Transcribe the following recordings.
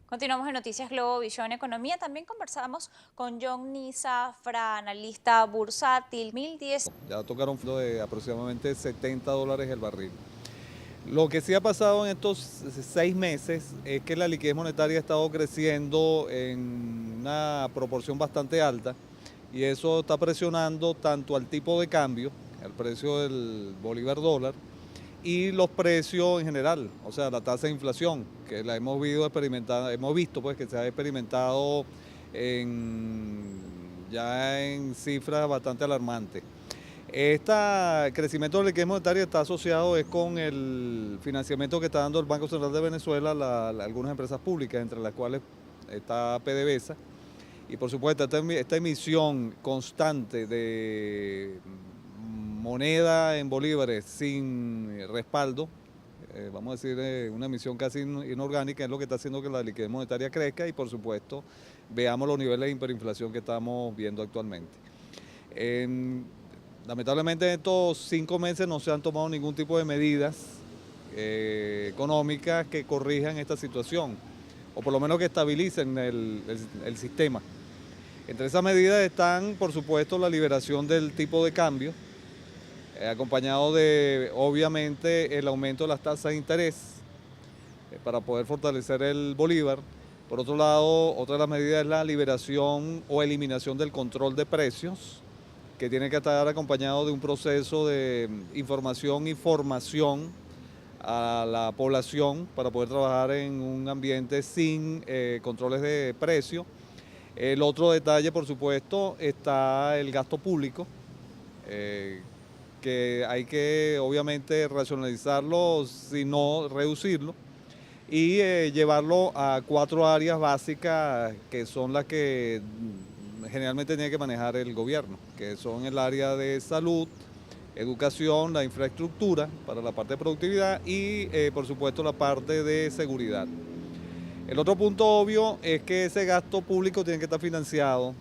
Continuamos en Noticias Globo Visión Economía. También conversamos con Johnny Zafra, analista bursátil. 2010. Ya tocaron de aproximadamente $70 el barril. Lo que sí ha pasado en estos 6 meses es que la liquidez monetaria ha estado creciendo en una proporción bastante alta y eso está presionando tanto al tipo de cambio, al precio del bolívar dólar, y los precios en general, o sea, la tasa de inflación, que la hemos visto pues que se ha experimentado ya en cifras bastante alarmantes. Este crecimiento de la liquidez monetaria está asociado con el financiamiento que está dando el Banco Central de Venezuela a algunas empresas públicas, entre las cuales está PDVSA, y por supuesto esta emisión constante de moneda en bolívares sin respaldo, vamos a decir una emisión casi inorgánica, es lo que está haciendo que la liquidez monetaria crezca y por supuesto veamos los niveles de hiperinflación que estamos viendo actualmente. Lamentablemente en estos 5 meses no se han tomado ningún tipo de medidas económicas que corrijan esta situación, o por lo menos que estabilicen el sistema. Entre esas medidas están, por supuesto, la liberación del tipo de cambio, acompañado de, obviamente, el aumento de las tasas de interés para poder fortalecer el bolívar. Por otro lado, otra de las medidas es la liberación o eliminación del control de precios, que tiene que estar acompañado de un proceso de información y formación a la población para poder trabajar en un ambiente sin controles de precio. El otro detalle, por supuesto, está el gasto público, que hay que obviamente racionalizarlo, si no reducirlo, y llevarlo a 4 áreas básicas que son las que generalmente tiene que manejar el gobierno, que son el área de salud, educación, la infraestructura para la parte de productividad y por supuesto la parte de seguridad. El otro punto obvio es que ese gasto público tiene que estar financiado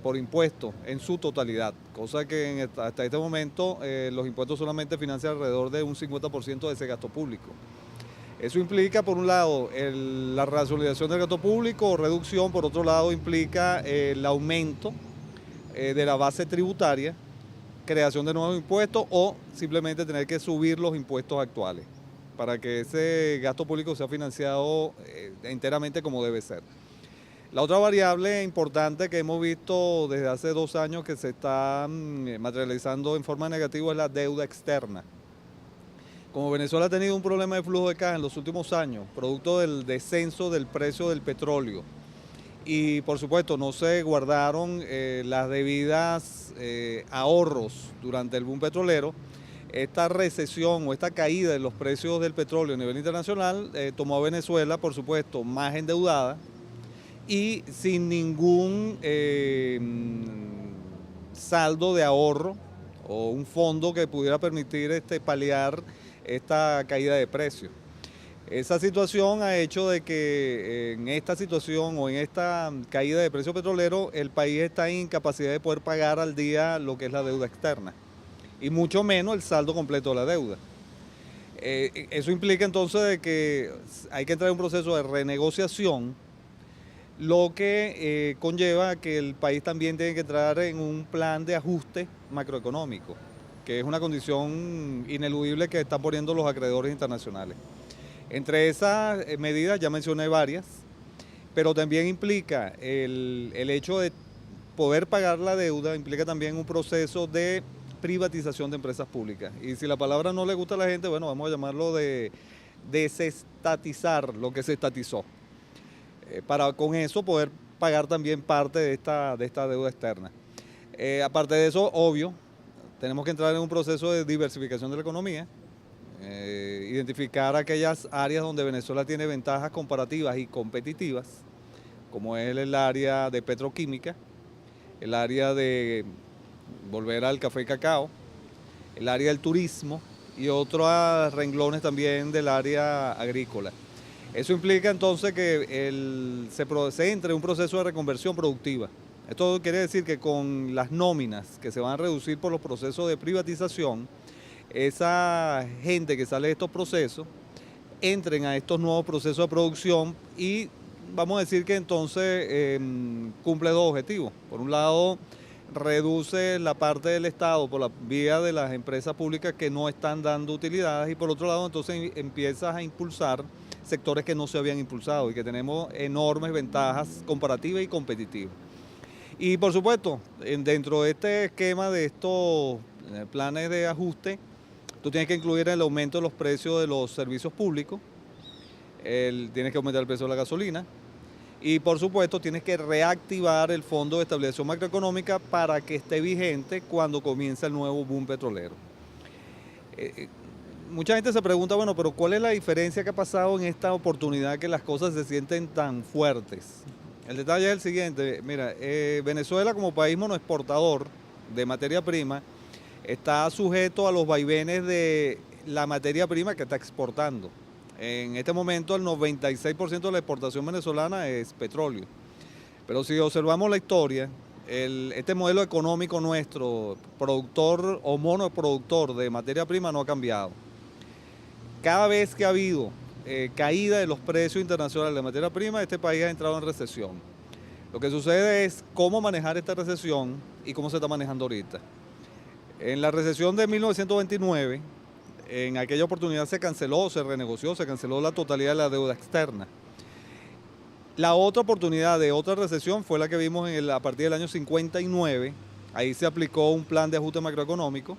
por impuestos en su totalidad, cosa que hasta este momento los impuestos solamente financian alrededor de un 50% de ese gasto público. Eso implica, por un lado, la racionalización del gasto público o reducción, por otro lado, implica el aumento de la base tributaria, creación de nuevos impuestos o simplemente tener que subir los impuestos actuales para que ese gasto público sea financiado enteramente como debe ser. La otra variable importante que hemos visto desde hace 2 años que se está materializando en forma negativa es la deuda externa. Como Venezuela ha tenido un problema de flujo de caja en los últimos años, producto del descenso del precio del petróleo, y por supuesto no se guardaron las debidas ahorros durante el boom petrolero, esta recesión o esta caída de los precios del petróleo a nivel internacional tomó a Venezuela, por supuesto, más endeudada y sin ningún saldo de ahorro o un fondo que pudiera permitir paliar esta caída de precios. Esa situación ha hecho de que en esta situación o en esta caída de precio petrolero el país está en incapacidad de poder pagar al día lo que es la deuda externa y mucho menos el saldo completo de la deuda. Eso implica entonces de que hay que entrar en un proceso de renegociación, lo que conlleva que el país también tiene que entrar en un plan de ajuste macroeconómico, que es una condición ineludible que están poniendo los acreedores internacionales. Entre esas medidas ya mencioné varias, pero también implica el hecho de poder pagar la deuda, implica también un proceso de privatización de empresas públicas. Y si la palabra no le gusta a la gente, bueno, vamos a llamarlo de desestatizar lo que se estatizó, para con eso poder pagar también parte de esta deuda externa. Aparte de eso, obvio, tenemos que entrar en un proceso de diversificación de la economía, identificar aquellas áreas donde Venezuela tiene ventajas comparativas y competitivas, como es el área de petroquímica, el área de volver al café y cacao, el área del turismo y otros renglones también del área agrícola. Eso implica entonces que se entre en un proceso de reconversión productiva. Esto quiere decir que con las nóminas que se van a reducir por los procesos de privatización, esa gente que sale de estos procesos entren a estos nuevos procesos de producción y vamos a decir que entonces cumple dos objetivos. Por un lado, reduce la parte del Estado por la vía de las empresas públicas que no están dando utilidades y por otro lado entonces empiezas a impulsar sectores que no se habían impulsado y que tenemos enormes ventajas comparativas y competitivas. Y por supuesto, dentro de este esquema de estos planes de ajuste, tú tienes que incluir el aumento de los precios de los servicios públicos, tienes que aumentar el precio de la gasolina y por supuesto tienes que reactivar el Fondo de Estabilización Macroeconómica para que esté vigente cuando comience el nuevo boom petrolero. Mucha gente se pregunta, bueno, pero ¿cuál es la diferencia que ha pasado en esta oportunidad que las cosas se sienten tan fuertes? El detalle es el siguiente, mira, Venezuela como país monoexportador de materia prima está sujeto a los vaivenes de la materia prima que está exportando. En este momento el 96% de la exportación venezolana es petróleo. Pero si observamos la historia, este modelo económico nuestro, productor o monoproductor de materia prima no ha cambiado. Cada vez que ha habido caída de los precios internacionales de materia prima, este país ha entrado en recesión. Lo que sucede es cómo manejar esta recesión y cómo se está manejando ahorita. En la recesión de 1929, en aquella oportunidad se canceló, se renegoció, se canceló la totalidad de la deuda externa. La otra oportunidad de otra recesión fue la que vimos a partir del año 59. Ahí se aplicó un plan de ajuste macroeconómico.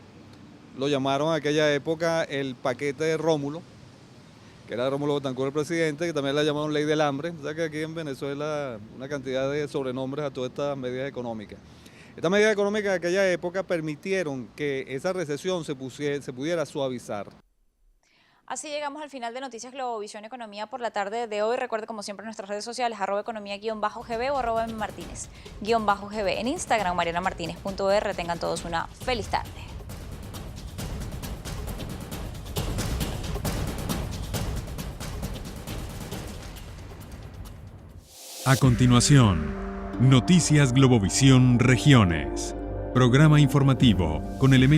Lo llamaron en aquella época el paquete de Rómulo, que era Rómulo Betancourt el presidente, que también la llamaron ley del hambre. O sea que aquí en Venezuela una cantidad de sobrenombres a todas estas medidas económicas. Estas medidas económicas de aquella época permitieron que esa recesión se pudiera suavizar. Así llegamos al final de Noticias Globovisión Economía por la tarde de hoy. Recuerde como siempre nuestras redes sociales, @economía_gb o @martinez_gb. En Instagram, marianamartinez.r. Tengan todos una feliz tarde. A continuación, Noticias Globovisión Regiones. Programa informativo con elementos